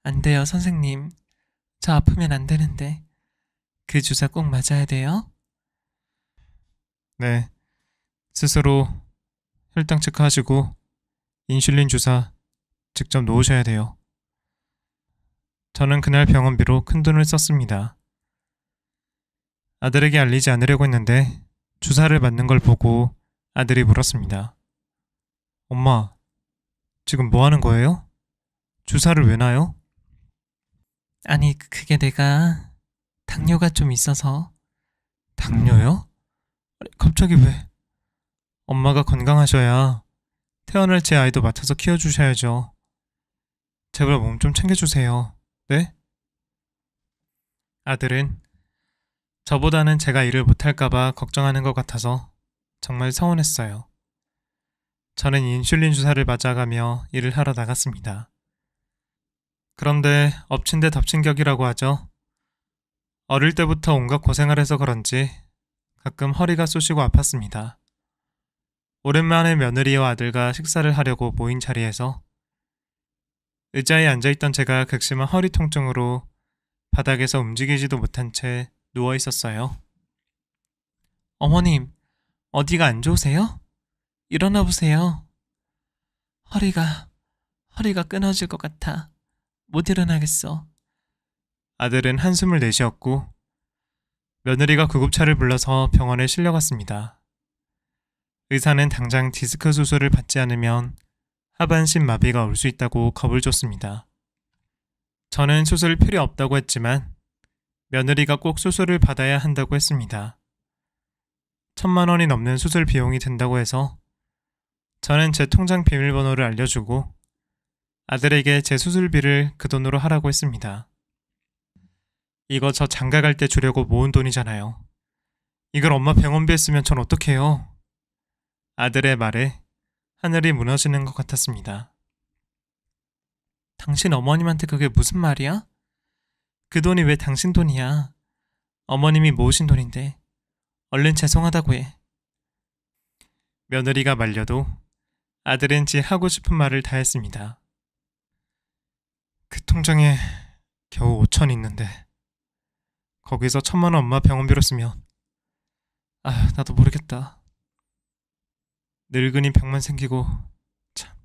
안 돼요, 선생님. 저 아프면 안 되는데. 그 주사 꼭 맞아야 돼요? 네. 스스로 혈당 체크하시고 인슐린 주사 직접 놓으셔야 돼요. 저는 그날 병원비로 큰돈을 썼습니다. 아들에게 알리지 않으려고 했는데 주사를 맞는 걸 보고 아들이 물었습니다. 엄마, 지금 뭐 하는 거예요? 주사를 왜 놔요? 아니, 그게 내가 당뇨가 좀 있어서. 당뇨요? 아니, 갑자기 왜? 엄마가 건강하셔야 태어날 제 아이도 맡아서 키워주셔야죠. 제발 몸 좀 챙겨주세요. 네? 아들은 저보다는 제가 일을 못할까봐 걱정하는 것 같아서 정말 서운했어요. 저는 인슐린 주사를 맞아가며 일을 하러 나갔습니다. 그런데 엎친 데 덮친 격이라고 하죠. 어릴 때부터 온갖 고생을 해서 그런지 가끔 허리가 쑤시고 아팠습니다. 오랜만에 며느리와 아들과 식사를 하려고 모인 자리에서 의자에 앉아있던 제가 극심한 허리 통증으로 바닥에서 움직이지도 못한 채 누워 있었어요. 어머님, 어디가 안 좋으세요? 일어나 보세요. 허리가 끊어질 것 같아. 못 일어나겠어. 아들은 한숨을 내쉬었고 며느리가 구급차를 불러서 병원에 실려갔습니다. 의사는 당장 디스크 수술을 받지 않으면 하반신 마비가 올 수 있다고 겁을 줬습니다. 저는 수술 필요 없다고 했지만 며느리가 꼭 수술을 받아야 한다고 했습니다. 1,000만 원이 넘는 수술 비용이 든다고 해서 저는 제 통장 비밀번호를 알려주고 아들에게 제 수술비를 그 돈으로 하라고 했습니다. 이거 저 장가 갈 때 주려고 모은 돈이잖아요. 이걸 엄마 병원비에 쓰면 전 어떡해요? 아들의 말에 하늘이 무너지는 것 같았습니다. 당신 어머님한테 그게 무슨 말이야? 그 돈이 왜 당신 돈이야? 어머님이 모으신 돈인데 얼른 죄송하다고 해. 며느리가 말려도 아들은 지 하고 싶은 말을 다 했습니다. 그 통장에 겨우 5천 있는데 거기서 1,000만 원 엄마 병원비로 쓰면 나도 모르겠다. 늙은이 병만 생기고 참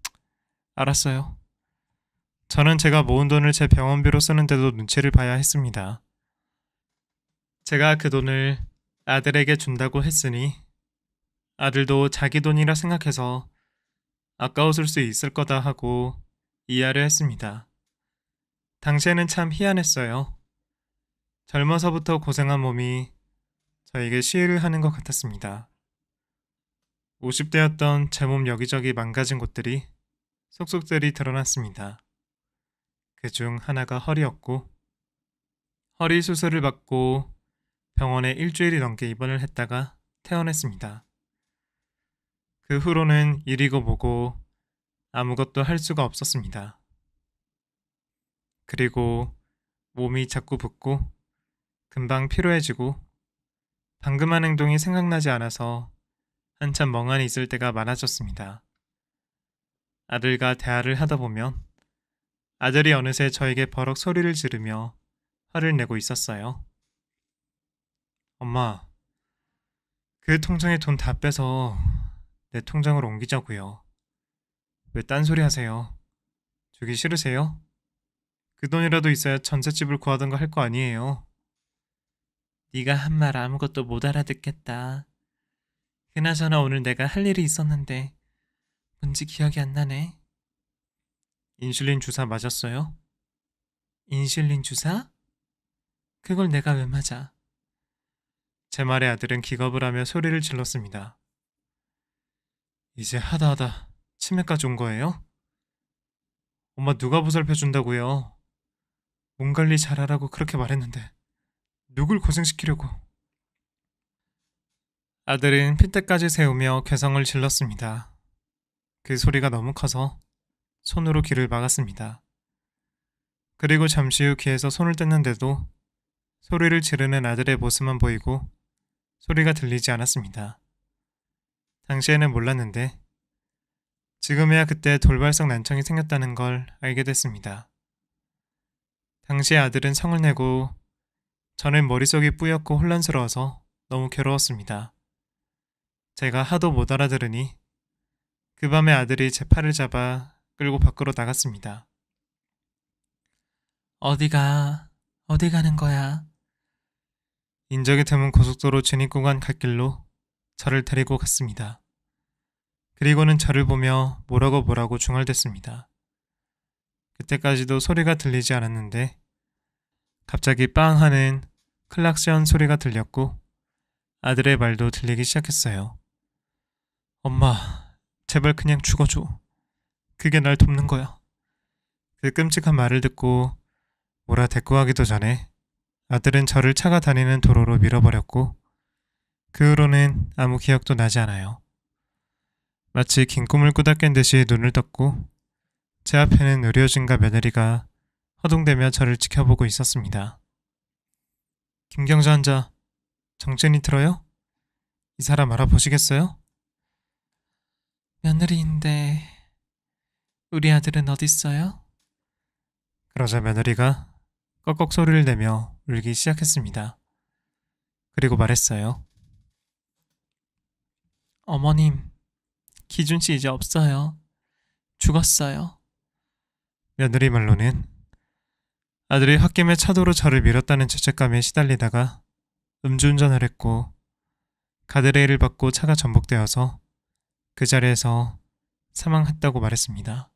알았어요. 저는 제가 모은 돈을 제 병원비로 쓰는데도 눈치를 봐야 했습니다. 제가 그 돈을 아들에게 준다고 했으니 아들도 자기 돈이라 생각해서 아까웠을 수 있을 거다 하고 이해를 했습니다. 당시에는 참 희한했어요. 젊어서부터 고생한 몸이 저에게 시해를 하는 것 같았습니다. 50대였던 제 몸 여기저기 망가진 곳들이 속속들이 드러났습니다. 그중 하나가 허리였고 허리 수술을 받고 병원에 일주일이 넘게 입원을 했다가 퇴원했습니다. 그 후로는 이리고 뭐고 아무것도 할 수가 없었습니다. 그리고 몸이 자꾸 붓고 금방 피로해지고 방금 한 행동이 생각나지 않아서 한참 멍하니 있을 때가 많아졌습니다. 아들과 대화를 하다 보면 아들이 어느새 저에게 버럭 소리를 지르며 화를 내고 있었어요. 엄마, 그 통장에 돈 다 빼서 내 통장으로 옮기자고요. 왜 딴소리 하세요? 주기 싫으세요? 그 돈이라도 있어야 전셋집을 구하던가 할 거 아니에요. 네가 한 말 아무것도 못 알아듣겠다. 그나저나 오늘 내가 할 일이 있었는데 뭔지 기억이 안 나네. 인슐린 주사 맞았어요? 인슐린 주사? 그걸 내가 왜 맞아? 제 말에 아들은 기겁을 하며 소리를 질렀습니다. 이제 하다 치매까지 온 거예요? 엄마 누가 보살펴준다고요? 몸 관리 잘하라고 그렇게 말했는데 누굴 고생시키려고. 아들은 핏대까지 세우며 괴성을 질렀습니다. 그 소리가 너무 커서 손으로 귀를 막았습니다. 그리고 잠시 후 귀에서 손을 뗐는데도 소리를 지르는 아들의 모습만 보이고 소리가 들리지 않았습니다. 당시에는 몰랐는데 지금에야 그때 돌발성 난청이 생겼다는 걸 알게 됐습니다. 당시에 아들은 성을 내고 저는 머릿속이 뿌옇고 혼란스러워서 너무 괴로웠습니다. 제가 하도 못 알아들으니 그 밤에 아들이 제 팔을 잡아 끌고 밖으로 나갔습니다. 어디 가는 거야? 인적이 드문 고속도로 진입 구간 갓길로 저를 데리고 갔습니다. 그리고는 저를 보며 뭐라고 중얼댔습니다. 그때까지도 소리가 들리지 않았는데 갑자기 빵 하는 클락션 소리가 들렸고 아들의 말도 들리기 시작했어요. 엄마, 제발 그냥 죽어줘. 그게 날 돕는 거야. 그 끔찍한 말을 듣고 뭐라 대꾸하기도 전에 아들은 저를 차가 다니는 도로로 밀어버렸고 그 후로는 아무 기억도 나지 않아요. 마치 긴 꿈을 꾸다 깬 듯이 눈을 떴고 제 앞에는 의료진과 며느리가 허둥대며 저를 지켜보고 있었습니다. 김경자 환자, 정신이 들어요? 이 사람 알아보시겠어요? 며느리인데 우리 아들은 어딨어요? 그러자 며느리가 꺽꺽 소리를 내며 울기 시작했습니다. 그리고 말했어요. 어머님, 기준씨 이제 없어요. 죽었어요. 며느리 말로는 아들이 홧김에 차도로 저를 밀었다는 죄책감에 시달리다가 음주운전을 했고 가드레일을 받고 차가 전복되어서 그 자리에서 사망했다고 말했습니다.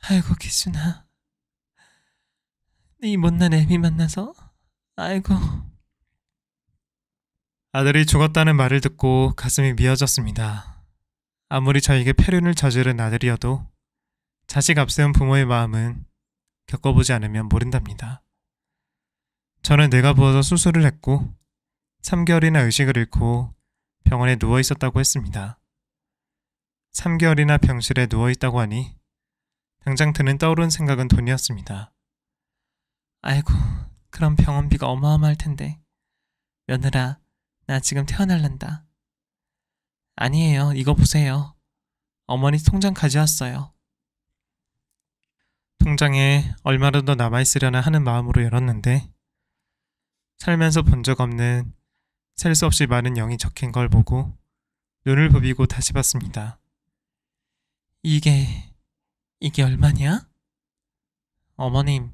아이고 기준아, 이 못난 애비 만나서 아이고. 아들이 죽었다는 말을 듣고 가슴이 미어졌습니다. 아무리 저에게 폐륜을 저지른 아들이어도 자식 앞세운 부모의 마음은 겪어보지 않으면 모른답니다. 저는 뇌가 부어서 수술을 했고 3개월이나 의식을 잃고 병원에 누워 있었다고 했습니다. 3개월이나 병실에 누워 있다고 하니 당장 드는 떠오른 생각은 돈이었습니다. 아이고, 그럼 병원비가 어마어마할 텐데. 며느라, 나 지금 태어날란다. 아니에요, 이거 보세요. 어머니 통장 가져왔어요. 통장에 얼마라도 남아있으려나 하는 마음으로 열었는데 살면서 본 적 없는 셀 수 없이 많은 0이 적힌 걸 보고 눈을 부비고 다시 봤습니다. 이게 얼마냐? 어머님,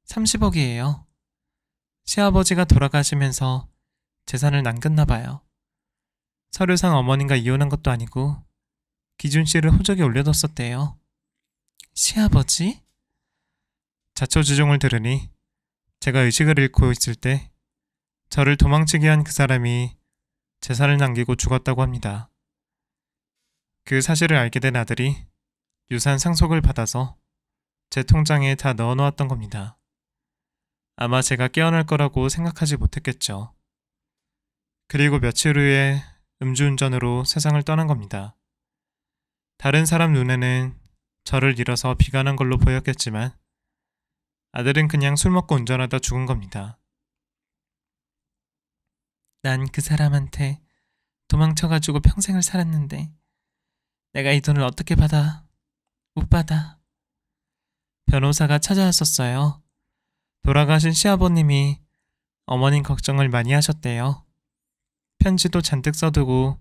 30억이에요. 시아버지가 돌아가시면서 재산을 남겼나 봐요. 서류상 어머님과 이혼한 것도 아니고 기준 씨를 호적에 올려뒀었대요. 시아버지? 자초지종을 들으니 제가 의식을 잃고 있을 때 저를 도망치게 한 그 사람이 재산을 남기고 죽었다고 합니다. 그 사실을 알게 된 아들이 유산 상속을 받아서 제 통장에 다 넣어놓았던 겁니다. 아마 제가 깨어날 거라고 생각하지 못했겠죠. 그리고 며칠 후에 음주운전으로 세상을 떠난 겁니다. 다른 사람 눈에는 저를 잃어서 비관한 걸로 보였겠지만 아들은 그냥 술 먹고 운전하다 죽은 겁니다. 난 그 사람한테 도망쳐가지고 평생을 살았는데 내가 이 돈을 어떻게 받아? 못 받아. 변호사가 찾아왔었어요. 돌아가신 시아버님이 어머님 걱정을 많이 하셨대요. 편지도 잔뜩 써두고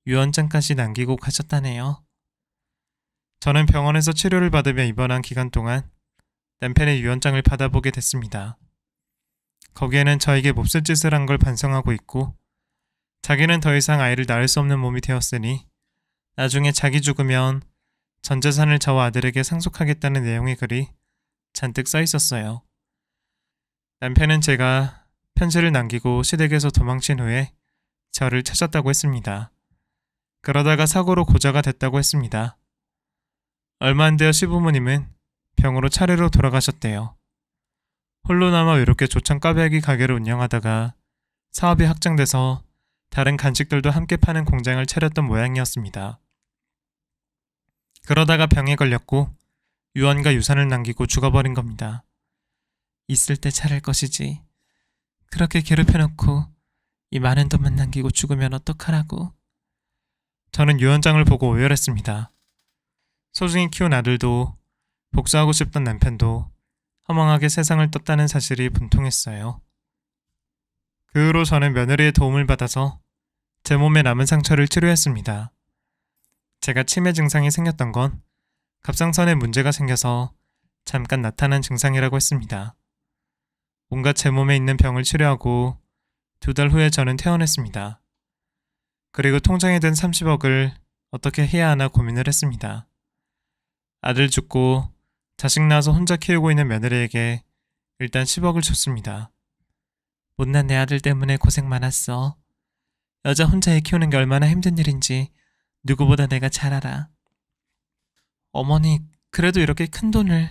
유언장까지 남기고 가셨다네요. 저는 병원에서 치료를 받으며 입원한 기간 동안 남편의 유언장을 받아보게 됐습니다. 거기에는 저에게 몹쓸 짓을 한 걸 반성하고 있고 자기는 더 이상 아이를 낳을 수 없는 몸이 되었으니 나중에 자기 죽으면 전 재산을 저와 아들에게 상속하겠다는 내용의 글이 잔뜩 써 있었어요. 남편은 제가 편지를 남기고 시댁에서 도망친 후에 저를 찾았다고 했습니다. 그러다가 사고로 고자가 됐다고 했습니다. 얼마 안 되어 시부모님은 병으로 차례로 돌아가셨대요. 홀로 남아 외롭게 조천 꽈배기 가게를 운영하다가 사업이 확장돼서 다른 간식들도 함께 파는 공장을 차렸던 모양이었습니다. 그러다가 병에 걸렸고 유언과 유산을 남기고 죽어버린 겁니다. 있을 때 잘할 것이지. 그렇게 괴롭혀놓고 이 많은 돈만 남기고 죽으면 어떡하라고. 저는 유언장을 보고 오열했습니다. 소중히 키운 아들도 복수하고 싶던 남편도 허망하게 세상을 떴다는 사실이 분통했어요. 그 후로 저는 며느리의 도움을 받아서 제 몸에 남은 상처를 치료했습니다. 제가 치매 증상이 생겼던 건 갑상선에 문제가 생겨서 잠깐 나타난 증상이라고 했습니다. 온갖 제 몸에 있는 병을 치료하고 2달 후에 저는 퇴원했습니다. 그리고 통장에 든 30억을 어떻게 해야 하나 고민을 했습니다. 아들 죽고 자식 낳아서 혼자 키우고 있는 며느리에게 일단 10억을 줬습니다. 못난 내 아들 때문에 고생 많았어. 여자 혼자 애 키우는 게 얼마나 힘든 일인지 누구보다 내가 잘 알아. 어머니, 그래도 이렇게 큰 돈을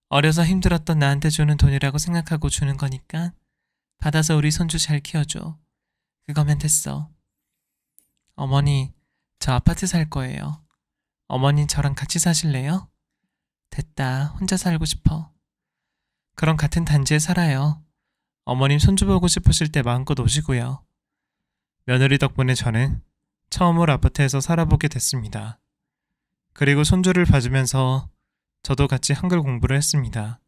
어려서 힘들었던 나한테 주는 돈이라고 생각하고 주는 거니까 받아서 우리 손주 잘 키워줘. 그거면 됐어. 어머니, 저 아파트 살 거예요. 어머니 저랑 같이 사실래요? 됐다, 혼자 살고 싶어. 그럼 같은 단지에 살아요. 어머님 손주 보고 싶으실 때 마음껏 오시고요. 며느리 덕분에 저는 처음으로 아파트에서 살아보게 됐습니다. 그리고 손주를 봐주면서 저도 같이 한글 공부를 했습니다.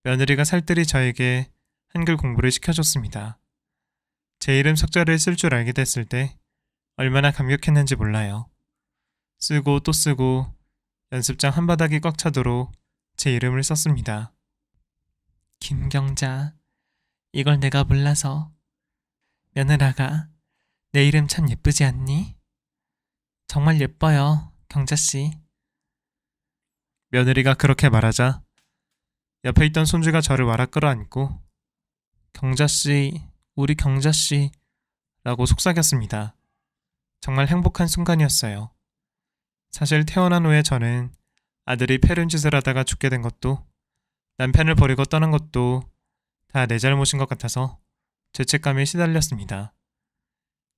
며느리가 살뜰히 저에게 한글 공부를 시켜줬습니다. 제 이름 석자를 쓸 줄 알게 됐을 때 얼마나 감격했는지 몰라요. 쓰고 또 쓰고 연습장 한바닥이 꽉 차도록 제 이름을 썼습니다. 김경자, 이걸 내가 몰라서. 며느라가 내 이름 참 예쁘지 않니? 정말 예뻐요, 경자씨. 며느리가 그렇게 말하자 옆에 있던 손주가 저를 와락 끌어안고 경자씨, 우리 경자씨 라고 속삭였습니다. 정말 행복한 순간이었어요. 사실 태어난 후에 저는 아들이 패륜짓을 하다가 죽게 된 것도 남편을 버리고 떠난 것도 다 내 잘못인 것 같아서 죄책감에 시달렸습니다.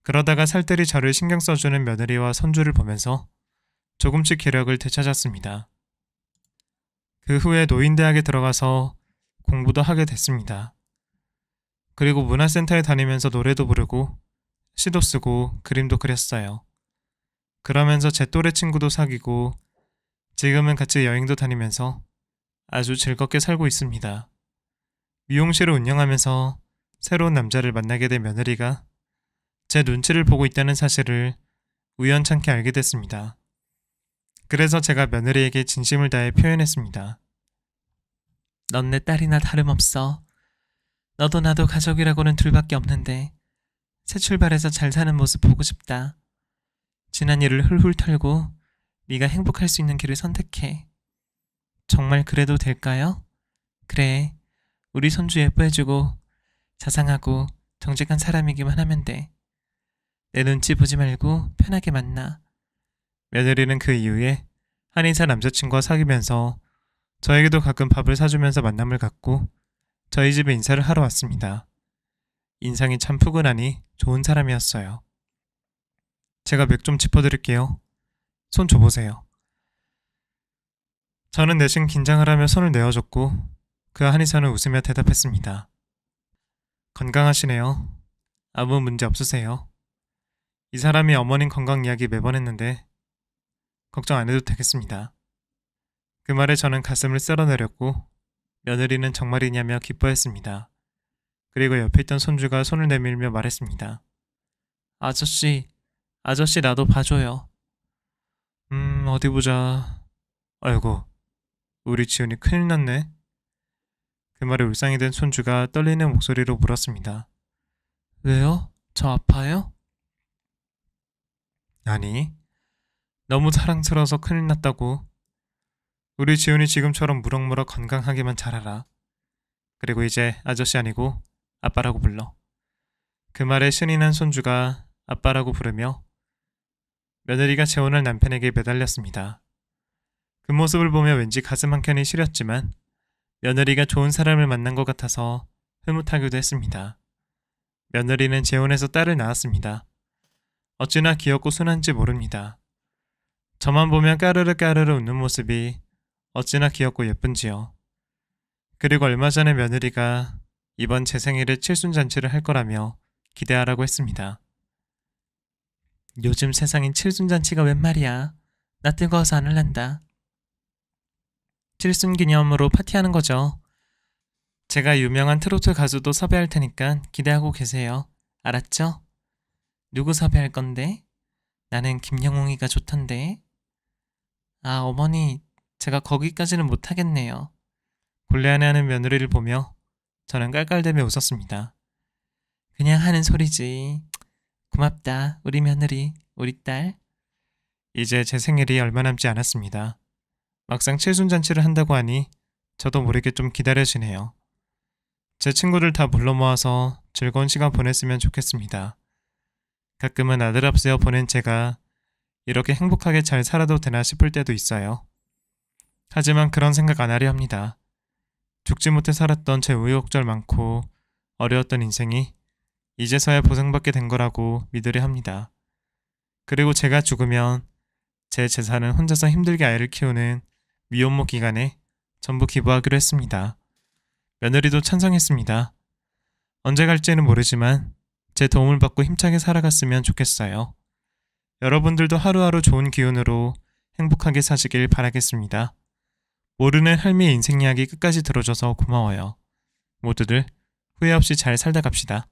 그러다가 살뜰히 저를 신경 써주는 며느리와 손주를 보면서 조금씩 기력을 되찾았습니다. 그 후에 노인대학에 들어가서 공부도 하게 됐습니다. 그리고 문화센터에 다니면서 노래도 부르고 시도 쓰고 그림도 그렸어요. 그러면서 제 또래 친구도 사귀고 지금은 같이 여행도 다니면서 아주 즐겁게 살고 있습니다. 미용실을 운영하면서 새로운 남자를 만나게 된 며느리가 제 눈치를 보고 있다는 사실을 우연찮게 알게 됐습니다. 그래서 제가 며느리에게 진심을 다해 표현했습니다. 넌 내 딸이나 다름없어. 너도 나도 가족이라고는 둘밖에 없는데 새 출발해서 잘 사는 모습 보고 싶다. 지난 일을 훌훌 털고 네가 행복할 수 있는 길을 선택해. 정말 그래도 될까요? 그래, 우리 손주 예뻐해주고 자상하고 정직한 사람이기만 하면 돼. 내 눈치 보지 말고 편하게 만나. 며느리는 그 이후에 한의사 남자친구와 사귀면서 저에게도 가끔 밥을 사주면서 만남을 갖고 저희 집에 인사를 하러 왔습니다. 인상이 참 푸근하니 좋은 사람이었어요. 제가 맥 좀 짚어드릴게요. 손 줘보세요. 저는 내심 긴장을 하며 손을 내어줬고 그 한의사는 웃으며 대답했습니다. 건강하시네요. 아무 문제 없으세요. 이 사람이 어머님 건강 이야기 매번 했는데 걱정 안 해도 되겠습니다. 그 말에 저는 가슴을 쓸어내렸고 며느리는 정말이냐며 기뻐했습니다. 그리고 옆에 있던 손주가 손을 내밀며 말했습니다. 아저씨 나도 봐줘요. 어디 보자. 아이고, 우리 지훈이 큰일 났네. 그 말에 울상이 된 손주가 떨리는 목소리로 물었습니다. 왜요? 저 아파요? 아니, 너무 사랑스러워서 큰일 났다고. 우리 지훈이 지금처럼 무럭무럭 건강하게만 자라라. 그리고 이제 아저씨 아니고 아빠라고 불러. 그 말에 신이 난 손주가 아빠라고 부르며 며느리가 재혼할 남편에게 매달렸습니다. 그 모습을 보며 왠지 가슴 한켠이 시렸지만 며느리가 좋은 사람을 만난 것 같아서 흐뭇하기도 했습니다. 며느리는 재혼해서 딸을 낳았습니다. 어찌나 귀엽고 순한지 모릅니다. 저만 보면 까르르 까르르 웃는 모습이 어찌나 귀엽고 예쁜지요. 그리고 얼마 전에 며느리가 이번 제 생일에 칠순잔치를 할 거라며 기대하라고 했습니다. 요즘 세상엔 칠순잔치가 웬 말이야. 나 뜨거워서 안 할란다. 칠순 기념으로 파티하는 거죠. 제가 유명한 트로트 가수도 섭외할 테니까 기대하고 계세요. 알았죠? 누구 섭외할 건데? 나는 김영웅이가 좋던데. 아, 어머니, 제가 거기까지는 못하겠네요. 곤란해하는 며느리를 보며 저는 깔깔대며 웃었습니다. 그냥 하는 소리지. 고맙다, 우리 며느리, 우리 딸. 이제 제 생일이 얼마 남지 않았습니다. 막상 칠순잔치를 한다고 하니 저도 모르게 좀 기다려지네요. 제 친구들 다 불러 모아서 즐거운 시간 보냈으면 좋겠습니다. 가끔은 아들 앞세워 보낸 제가 이렇게 행복하게 잘 살아도 되나 싶을 때도 있어요. 하지만 그런 생각 안 하려 합니다. 죽지 못해 살았던 제 우여곡절 많고 어려웠던 인생이 이제서야 보상받게 된 거라고 믿으려 합니다. 그리고 제가 죽으면 제 재산은 혼자서 힘들게 아이를 키우는 미혼모 기간에 전부 기부하기로 했습니다. 며느리도 찬성했습니다. 언제 갈지는 모르지만 제 도움을 받고 힘차게 살아갔으면 좋겠어요. 여러분들도 하루하루 좋은 기운으로 행복하게 사시길 바라겠습니다. 모르는 할미의 인생 이야기 끝까지 들어줘서 고마워요. 모두들 후회 없이 잘 살다 갑시다.